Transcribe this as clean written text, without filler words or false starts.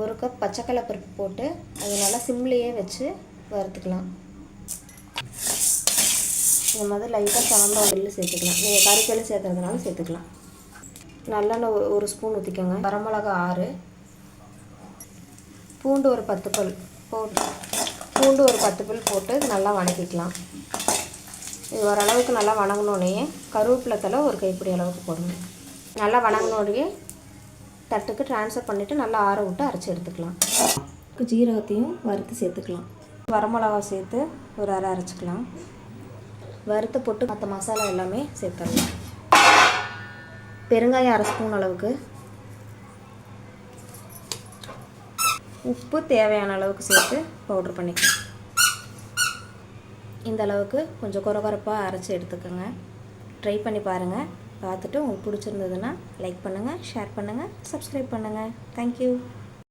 1 cup பச்சைக்கடலை பருப்பு போட்டு அது நல்லா சிம்லேயே வச்சு வறுத்துக்கலாம். இந்த மாதிரி லைட்டாக சாம்பார் ஆயில் சேர்த்துக்கலாம். நீங்கள் கறிக்கெல்லாம் சேர்த்துறதுனால சேர்த்துக்கலாம். நல்லெண்ணெய் 1 ஸ்பூன் ஊற்றிக்கோங்க. வரமிளகா 6, பூண்டு ஒரு 10 பல் போட்டு போட்டு நல்லா வணக்கிக்கலாம். இது ஓரளவுக்கு நல்லா வணங்கினோடனே கருவேப்பிலை தழை 1 கைப்பிடி அளவுக்கு போடுங்க. நல்லா வணங்கினோடனே தட்டுக்கு ட்ரான்ஸ்ஃபர் பண்ணிவிட்டு நல்லா ஆற விட்டு அரைச்சி எடுத்துக்கலாம். ஜீரகத்தையும் வறுத்து சேர்த்துக்கலாம். வரமிளகா சேர்த்து ஒரு அரை அரைச்சிக்கலாம். வறுத்து போட்டு மற்ற மசாலா எல்லாமே சேர்த்துடலாம். பெருங்காயம் 1/2 ஸ்பூன் அளவுக்கு, உப்பு தேவையான அளவுக்கு சேர்த்து பவுட்ரு பண்ணிக்கலாம். இந்த அளவுக்கு கொஞ்சம் கொரகொரப்பாக அரைச்சி எடுத்துக்கோங்க. ட்ரை பண்ணி பாருங்கள். பார்த்துட்டு உங்களுக்கு பிடிச்சிருந்ததுன்னா லைக் பண்ணுங்கள், ஷேர் பண்ணுங்கள், சப்ஸ்கிரைப் பண்ணுங்கள். தேங்க்யூ.